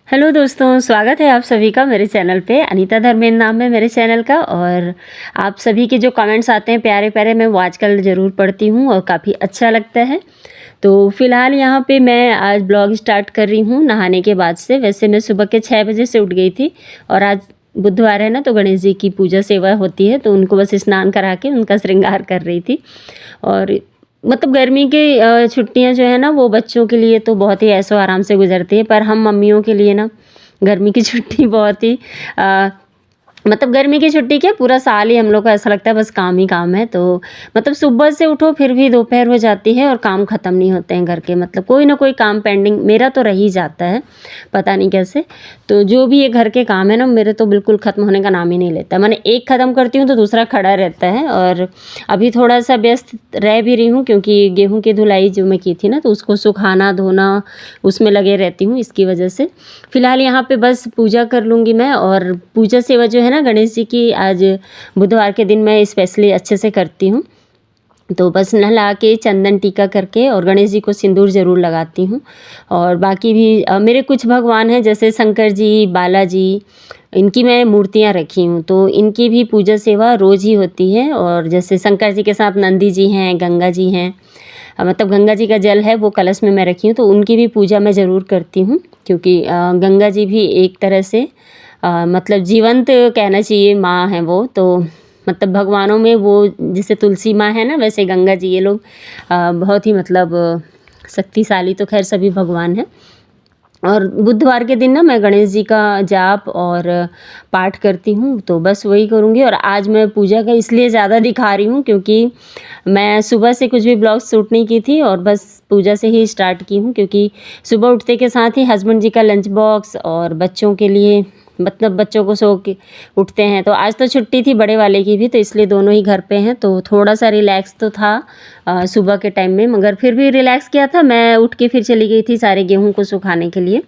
Hello दोस्तों, स्वागत है आप सभी का मेरे चैनल पे। अनीता धर्मेंद्र नाम है मेरे चैनल का। और आप सभी के जो कमेंट्स आते हैं प्यारे प्यारे, मैं वो आजकल ज़रूर पढ़ती हूँ और काफ़ी अच्छा लगता है। तो फ़िलहाल यहाँ पे मैं आज ब्लॉग स्टार्ट कर रही हूँ नहाने के बाद से। वैसे मैं सुबह के 6 बजे से उठ गई थी और आज बुधवार है ना, तो गणेश जी की पूजा सेवा होती है, तो उनको बस स्नान करा के उनका श्रृंगार कर रही थी। और मतलब गर्मी की छुट्टियां जो है ना, वो बच्चों के लिए तो बहुत ही ऐशो आराम से गुजरती है, पर हम मम्मियों के लिए ना गर्मी की छुट्टी बहुत ही मतलब गर्मी की छुट्टी क्या, पूरा साल ही हम लोग को ऐसा लगता है बस काम ही काम है। तो मतलब सुबह से उठो फिर भी दोपहर हो जाती है और काम ख़त्म नहीं होते हैं घर के। मतलब कोई ना कोई काम पेंडिंग मेरा तो रह ही जाता है, पता नहीं कैसे। तो जो भी ये घर के काम है ना, मेरे तो बिल्कुल ख़त्म होने का नाम ही नहीं लेता। मैंने एक ख़त्म करती हूँ तो दूसरा खड़ा रहता है। और अभी थोड़ा सा व्यस्त रह भी रही हूँ क्योंकि गेहूँ की धुलाई जो मैं की थी ना, तो उसको सुखाना धोना उसमें लगे रहती हूँ। इसकी वजह से फ़िलहाल यहाँ पे बस पूजा कर लूँगी मैं। और पूजा सेवा जो है ना गणेश जी की, आज बुधवार के दिन मैं स्पेशली अच्छे से करती हूँ। तो बस नहला के चंदन टीका करके और गणेश जी को सिंदूर ज़रूर लगाती हूँ। और बाकी भी मेरे कुछ भगवान हैं जैसे शंकर जी, बालाजी, इनकी मैं मूर्तियाँ रखी हूँ, तो इनकी भी पूजा सेवा रोज़ ही होती है। और जैसे शंकर जी के साथ नंदी जी हैं, गंगा जी हैं। मतलब गंगा जी का जल है वो कलश में मैं रखी हूँ, तो उनकी भी पूजा मैं ज़रूर करती हूँ। क्योंकि गंगा जी भी एक तरह से मतलब जीवंत कहना चाहिए माँ हैं वो। तो मतलब भगवानों में वो जैसे तुलसी माँ है ना, वैसे गंगा जी ये लोग बहुत ही मतलब शक्तिशाली तो खैर सभी भगवान हैं। और बुधवार के दिन ना मैं गणेश जी का जाप और पाठ करती हूँ, तो बस वही करूँगी। और आज मैं पूजा का इसलिए ज़्यादा दिखा रही हूँ क्योंकि मैं सुबह से कुछ भी ब्लॉग शूट नहीं की थी और बस पूजा से ही स्टार्ट की हूँ। क्योंकि सुबह उठते के साथ ही हस्बैंड जी का लंच बॉक्स और बच्चों के लिए, मतलब बच्चों को सो के उठते हैं। तो आज तो छुट्टी थी बड़े वाले की भी, तो इसलिए दोनों ही घर पे हैं, तो थोड़ा सा रिलैक्स तो था सुबह के टाइम में। मगर फिर भी रिलैक्स किया था, मैं उठ के फिर चली गई थी सारे गेहूं को सुखाने के लिए।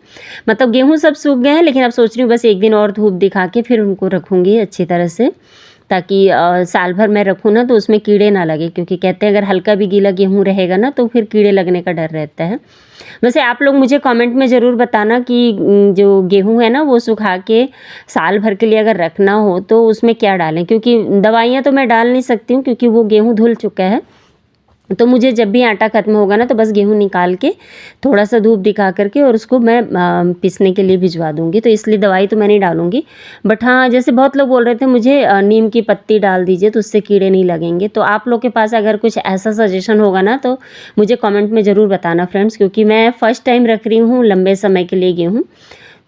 मतलब गेहूं सब सूख गए हैं, लेकिन अब सोच रही हूँ बस एक दिन और धूप दिखा के फिर उनको रखूँगी अच्छी तरह से, ताकि साल भर मैं रखूँ ना तो उसमें कीड़े ना लगे। क्योंकि कहते हैं अगर हल्का भी गीला गेहूँ रहेगा ना तो फिर कीड़े लगने का डर रहता है। वैसे आप लोग मुझे कमेंट में ज़रूर बताना कि जो गेहूँ है ना वो सुखा के साल भर के लिए अगर रखना हो तो उसमें क्या डालें। क्योंकि दवाइयाँ तो मैं डाल नहीं सकती हूँ क्योंकि वो गेहूँ धुल चुका है। तो मुझे जब भी आटा ख़त्म होगा ना तो बस गेहूँ निकाल के थोड़ा सा धूप दिखा करके और उसको मैं पीसने के लिए भिजवा दूँगी। तो इसलिए दवाई तो मैं नहीं डालूँगी। बट हाँ, जैसे बहुत लोग बोल रहे थे मुझे नीम की पत्ती डाल दीजिए तो उससे कीड़े नहीं लगेंगे। तो आप लोग के पास अगर कुछ ऐसा सजेशन होगा ना तो मुझे कमेंट में ज़रूर बताना फ्रेंड्स। क्योंकि मैं फ़र्स्ट टाइम रख रही हूँ लंबे समय के लिए गेहूँ,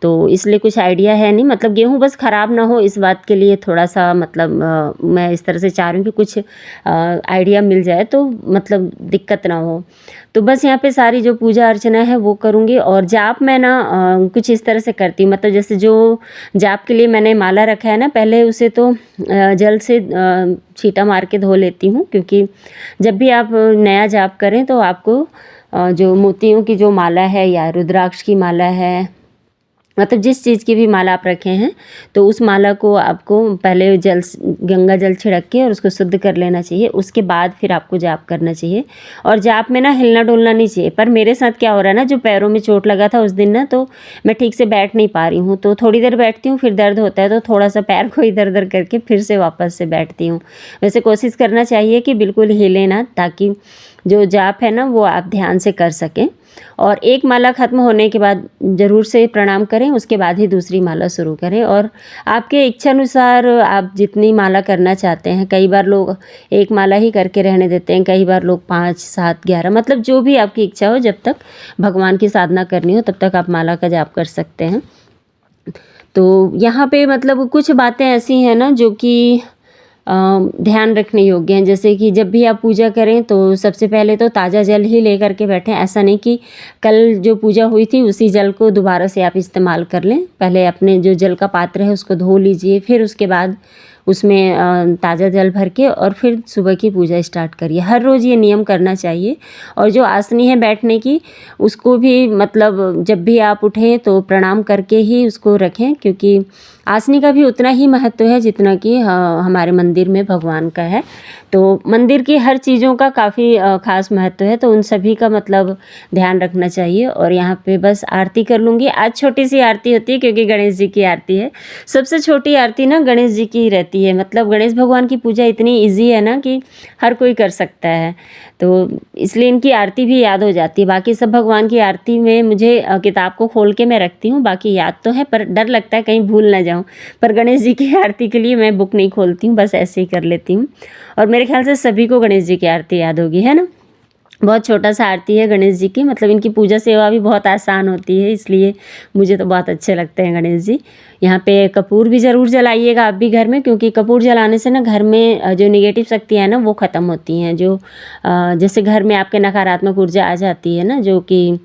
तो इसलिए कुछ आइडिया है नहीं। मतलब गेहूँ बस ख़राब ना हो इस बात के लिए थोड़ा सा मतलब मैं इस तरह से चाह रही हूँ कि कुछ आइडिया मिल जाए तो मतलब दिक्कत ना हो। तो बस यहाँ पे सारी जो पूजा अर्चना है वो करूँगी। और जाप मैं ना कुछ इस तरह से करती हूँ। मतलब जैसे जो जाप के लिए मैंने माला रखा है ना, पहले उसे तो जल से छींटा मार के धो लेती हूँ। क्योंकि जब भी आप नया जाप करें तो आपको जो मोतियों की जो माला है या रुद्राक्ष की माला है, मतलब जिस चीज़ की भी माला आप रखे हैं, तो उस माला को आपको पहले गंगा जल छिड़क के और उसको शुद्ध कर लेना चाहिए। उसके बाद फिर आपको जाप करना चाहिए। और जाप में ना हिलना डुलना नहीं चाहिए। पर मेरे साथ क्या हो रहा है ना, जो पैरों में चोट लगा था उस दिन ना, तो मैं ठीक से बैठ नहीं पा रही हूँ। तो थोड़ी देर बैठती हूँ फिर दर्द होता है, तो थोड़ा सा पैर को इधर उधर करके फिर से वापस से बैठती हूँ। वैसे कोशिश करना चाहिए कि बिल्कुल हिले ना, ताकि जो जाप है ना वो आप ध्यान से कर सकें। और एक माला ख़त्म होने के बाद ज़रूर से प्रणाम करें, उसके बाद ही दूसरी माला शुरू करें। और आपके इच्छा अनुसार आप जितनी माला करना चाहते हैं, कई बार लोग एक माला ही करके रहने देते हैं, कई बार लोग 5, 7, 11, मतलब जो भी आपकी इच्छा हो, जब तक भगवान की साधना करनी हो तब तक आप माला का जाप कर सकते हैं। तो यहाँ पे मतलब कुछ बातें ऐसी हैं ना जो कि ध्यान रखने योग्य हैं। जैसे कि जब भी आप पूजा करें तो सबसे पहले तो ताज़ा जल ही लेकर के बैठें। ऐसा नहीं कि कल जो पूजा हुई थी उसी जल को दोबारा से आप इस्तेमाल कर लें। पहले अपने जो जल का पात्र है उसको धो लीजिए, फिर उसके बाद उसमें ताज़ा जल भर के और फिर सुबह की पूजा स्टार्ट करिए। हर रोज़ ये नियम करना चाहिए। और जो आसनी है बैठने की, उसको भी मतलब जब भी आप उठें तो प्रणाम करके ही उसको रखें। क्योंकि आसनी का भी उतना ही महत्व है जितना कि हमारे मंदिर में भगवान का है। तो मंदिर की हर चीज़ों का काफ़ी ख़ास महत्व है, तो उन सभी का मतलब ध्यान रखना चाहिए। और यहाँ पे बस आरती कर लूँगी। आज छोटी सी आरती होती है क्योंकि गणेश जी की आरती है। सबसे छोटी आरती ना गणेश जी की रहती है, मतलब गणेश भगवान की पूजा इतनी ईजी है ना कि हर कोई कर सकता है, तो इसलिए इनकी आरती भी याद हो जाती है। बाकी सब भगवान की आरती में मुझे किताब को खोल के मैं रखती हूँ, बाकी याद तो है पर डर लगता है कहीं भूल ना जाऊँ। पर गणेश जी की आरती के लिए मैं बुक नहीं खोलती हूँ, बस ऐसे ही कर लेती हूँ। और मेरे ख्याल से सभी को गणेश जी की आरती याद होगी, है ना। बहुत छोटा सा आरती है गणेश जी की, मतलब इनकी पूजा सेवा भी बहुत आसान होती है, इसलिए मुझे तो बहुत अच्छे लगते हैं गणेश जी। यहाँ पे कपूर भी ज़रूर जलाइएगा आप भी घर में, क्योंकि कपूर जलाने से ना घर में जो निगेटिव शक्तियाँ हैं ना वो ख़त्म होती हैं। जो जैसे घर में आपके नकारात्मक ऊर्जा आ जाती है ना, जो कि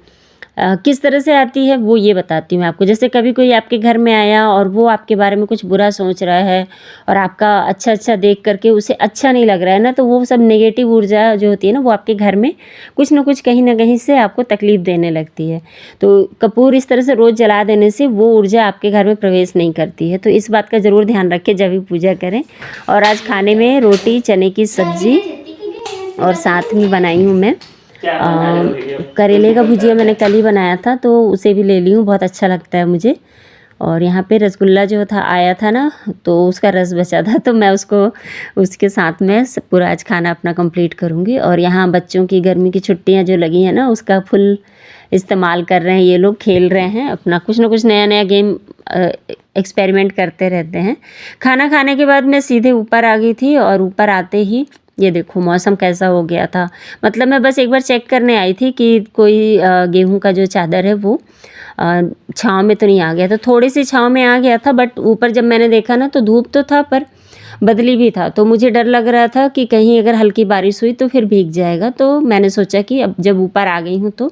किस तरह से आती है वो ये बताती हूँ मैं आपको। जैसे कभी कोई आपके घर में आया और वो आपके बारे में कुछ बुरा सोच रहा है और आपका अच्छा देख करके उसे अच्छा नहीं लग रहा है ना, तो वो सब नेगेटिव ऊर्जा जो होती है ना वो आपके घर में कुछ ना कुछ कहीं ना कहीं से आपको तकलीफ़ देने लगती है। तो कपूर इस तरह से रोज़ जला देने से वो ऊर्जा आपके घर में प्रवेश नहीं करती है, तो इस बात का ज़रूर ध्यान रखें जब भी पूजा करें। और आज खाने में रोटी, चने की सब्ज़ी और साथ में बनाई हूँ मैं करेले का भुजिया। मैंने कल ही बनाया था तो उसे भी ले ली हूँ, बहुत अच्छा लगता है मुझे। और यहाँ पे रसगुल्ला जो था आया था ना, तो उसका रस बचा था, तो मैं उसको उसके साथ में पूरा आज खाना अपना कंप्लीट करूँगी। और यहाँ बच्चों की गर्मी की छुट्टियाँ जो लगी हैं ना उसका फुल इस्तेमाल कर रहे हैं, ये लोग खेल रहे हैं अपना कुछ ना कुछ नया नया गेम एक्सपेरिमेंट करते रहते हैं। खाना खाने के बाद मैं सीधे ऊपर आ गई थी और ऊपर आते ही ये देखो मौसम कैसा हो गया था। मतलब मैं बस एक बार चेक करने आई थी कि कोई गेहूं का जो चादर है वो छाँव में तो नहीं आ गया, तो थोड़ी सी छाँव में आ गया था, बट ऊपर जब मैंने देखा ना तो धूप तो था पर बदली भी था, तो मुझे डर लग रहा था कि कहीं अगर हल्की बारिश हुई तो फिर भीग जाएगा। तो मैंने सोचा कि अब जब ऊपर आ गई हूँ तो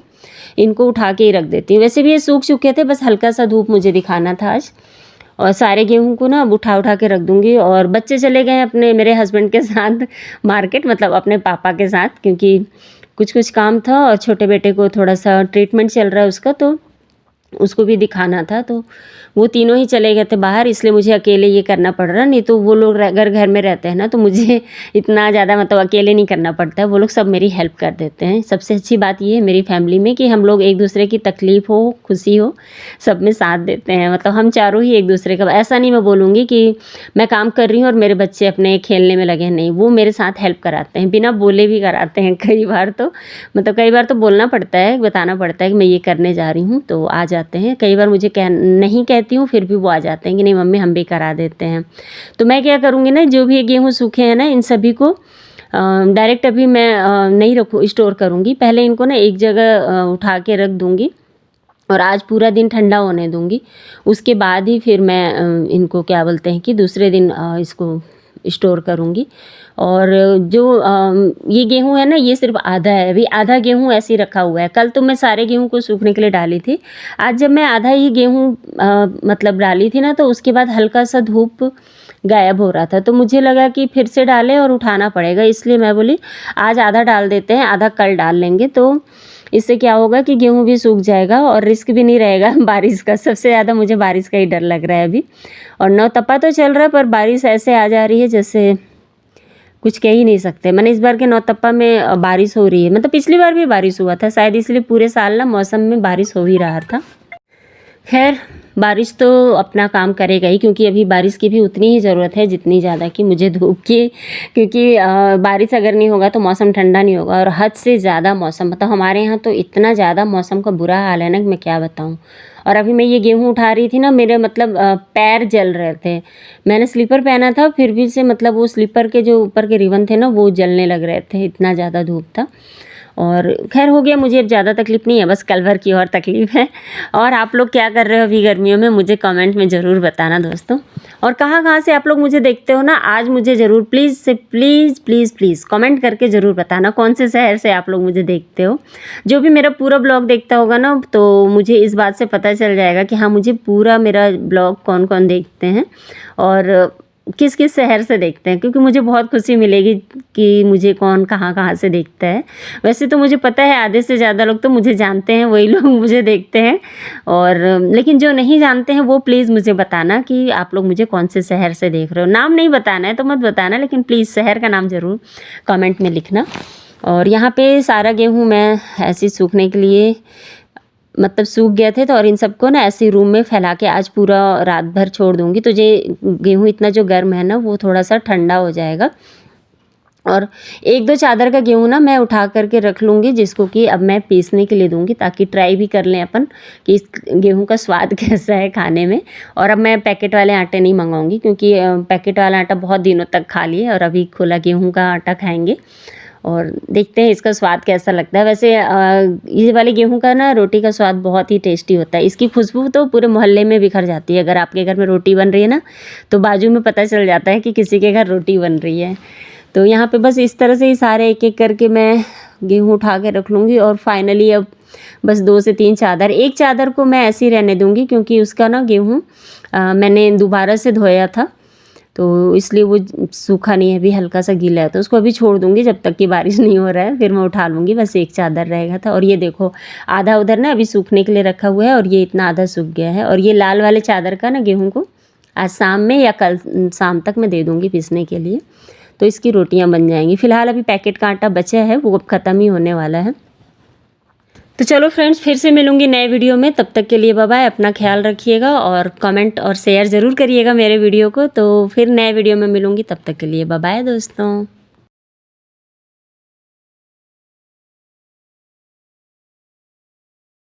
इनको उठा के ही रख देती हूँ। वैसे भी ये सूख चुके थे, बस हल्का सा धूप मुझे दिखाना था आज। और सारे गेहूं को ना अब उठा उठा के रख दूंगी। और बच्चे चले गए अपने मेरे हस्बैंड के साथ मार्केट, मतलब अपने पापा के साथ, क्योंकि कुछ काम था और छोटे बेटे को थोड़ा सा ट्रीटमेंट चल रहा है उसका, तो उसको भी दिखाना था। तो वो तीनों ही चले गए थे बाहर, इसलिए मुझे अकेले ये करना पड़ रहा। नहीं तो वो लोग अगर घर में रहते हैं ना तो मुझे इतना ज़्यादा मतलब अकेले नहीं करना पड़ता है, वो लोग सब मेरी हेल्प कर देते हैं। सबसे अच्छी बात ये है मेरी फैमिली में कि हम लोग एक दूसरे की तकलीफ़ हो खुशी हो सब में साथ देते हैं। मतलब हम चारों ही एक दूसरे का, ऐसा नहीं मैं बोलूँगी कि मैं काम कर रही हूँ और मेरे बच्चे अपने खेलने में लगे हैं, नहीं, वो मेरे साथ हेल्प कराते हैं, बिना बोले भी कराते हैं। कई बार तो मतलब कई बार तो बोलना पड़ता है, बताना पड़ता है कि मैं ये करने जा रही हूँ, तो आ जाते हैं। कई बार मुझे नहीं कहती हूँ फिर भी वो आ जाते हैं कि नहीं मम्मी हम भी करा देते हैं। तो मैं क्या करूँगी ना, जो भी गेहूँ सूखे हैं ना इन सभी को डायरेक्ट अभी मैं नहीं रखूँ, स्टोर करूँगी। पहले इनको ना एक जगह उठा के रख दूँगी और आज पूरा दिन ठंडा होने दूँगी। उसके बाद ही फिर मैं इनको क्या बोलते हैं कि दूसरे दिन इसको स्टोर करूँगी। और जो ये गेहूँ है ना ये सिर्फ आधा है, अभी आधा गेहूँ ऐसे ही रखा हुआ है। कल तो मैं सारे गेहूँ को सूखने के लिए डाली थी, आज जब मैं आधा ही गेहूँ मतलब डाली थी ना तो उसके बाद हल्का सा धूप गायब हो रहा था, तो मुझे लगा कि फिर से डालें और उठाना पड़ेगा, इसलिए मैं बोली आज आधा डाल देते हैं, आधा कल डाल लेंगे। तो इससे क्या होगा कि गेहूँ भी सूख जाएगा और रिस्क भी नहीं रहेगा बारिश का। सबसे ज़्यादा मुझे बारिश का ही डर लग रहा है अभी। और नौतपा तो चल रहा है पर बारिश ऐसे आ जा रही है जैसे कुछ कह ही नहीं सकते। मैंने इस बार के नौतपा में बारिश हो रही है, मतलब पिछली बार भी बारिश हुआ था शायद, इसलिए पूरे साल ना मौसम में बारिश हो ही रहा था। खैर बारिश तो अपना काम करेगा ही, क्योंकि अभी बारिश की भी उतनी ही ज़रूरत है जितनी ज़्यादा कि मुझे धूप की, क्योंकि बारिश अगर नहीं होगा तो मौसम ठंडा नहीं होगा। और हद से ज़्यादा मौसम, मतलब हमारे यहाँ तो इतना ज़्यादा मौसम का बुरा हाल है ना कि मैं क्या बताऊँ। और अभी मैं ये गेहूँ उठा रही थी ना, मेरे मतलब पैर जल रहे थे। मैंने स्लीपर पहना था फिर भी से मतलब वो स्लीपर के जो ऊपर के रिबन थे ना वो जलने लग रहे थे, इतना ज़्यादा धूप था। और खैर हो गया, मुझे अब ज़्यादा तकलीफ़ नहीं है, बस कल भर की और तकलीफ़ है। और आप लोग क्या कर रहे हो अभी गर्मियों में मुझे कमेंट में ज़रूर बताना दोस्तों। और कहाँ से आप लोग मुझे देखते हो ना, आज मुझे ज़रूर प्लीज़ से प्लीज़ कमेंट करके ज़रूर बताना कौन से शहर से आप लोग मुझे देखते हो। जो भी मेरा पूरा ब्लॉग देखता होगा ना तो मुझे इस बात से पता चल जाएगा कि हाँ मुझे पूरा मेरा ब्लॉग कौन कौन देखते हैं। और किस किस शहर से देखते हैं, क्योंकि मुझे बहुत खुशी मिलेगी कि मुझे कौन कहाँ कहाँ से देखता है। वैसे तो मुझे पता है आधे से ज़्यादा लोग तो मुझे जानते हैं, वही लोग मुझे देखते हैं। और लेकिन जो नहीं जानते हैं वो प्लीज़ मुझे बताना कि आप लोग मुझे कौन से शहर से देख रहे हो। नाम नहीं बताना है तो मत बताना, लेकिन प्लीज़ शहर का नाम ज़रूर कमेंट में लिखना। और यहाँ पे सारा गेहूँ मैं ऐसे सूखने के लिए मतलब सूख गए थे, तो और इन सबको ना ऐसे रूम में फैला के आज पूरा रात भर छोड़ दूँगी, तो ये गेहूँ इतना जो गर्म है ना वो थोड़ा-सा ठंडा हो जाएगा। और 1-2 चादर का गेहूँ ना मैं उठा कर के रख लूँगी, जिसको कि अब मैं पीसने के लिए दूँगी, ताकि ट्राई भी कर लें अपन कि इस गेहूँ का स्वाद कैसा है खाने में। और अब मैं पैकेट वाले आटे नहीं मँगाऊँगी, क्योंकि पैकेट वाला आटा बहुत दिनों तक खा लिए और अभी खुला गेहूँ का आटा खाएँगे। और देखते हैं इसका स्वाद कैसा लगता है। वैसे ये वाले गेहूँ का ना रोटी का स्वाद बहुत ही टेस्टी होता है। इसकी खुशबू तो पूरे मोहल्ले में बिखर जाती है। अगर आपके घर में रोटी बन रही है ना, तो बाजू में पता चल जाता है कि किसी के घर रोटी बन रही है। तो यहाँ पे बस इस तरह से ही सारे एक-एक करके मैं गेहूँ उठा के रख लूँगी। और फाइनली अब बस 2 से 3 चादर, एक चादर को मैं ऐसे ही रहने दूँगी, क्योंकि उसका ना गेहूँ मैंने दोबारा से धोया था, तो इसलिए वो सूखा नहीं है, अभी हल्का सा गीला है, तो उसको अभी छोड़ दूँगी जब तक कि बारिश नहीं हो रहा है, फिर मैं उठा लूँगी। बस एक चादर रहेगा था। और ये देखो आधा उधर ना अभी सूखने के लिए रखा हुआ है, और ये इतना आधा सूख गया है। और ये लाल वाले चादर का ना गेहूँ को आज शाम में या कल शाम तक मैं दे दूँगी पीसने के लिए, तो इसकी रोटियां बन जाएंगी। फ़िलहाल अभी पैकेट का आटा बचा है, वो अब ख़त्म ही होने वाला है। तो चलो फ्रेंड्स, फिर से मिलूँगी नए वीडियो में। तब तक के लिए बाय बाय। अपना ख्याल रखिएगा और कमेंट और शेयर ज़रूर करिएगा मेरे वीडियो को। तो फिर नए वीडियो में मिलूँगी, तब तक के लिए बाय बाय दोस्तों।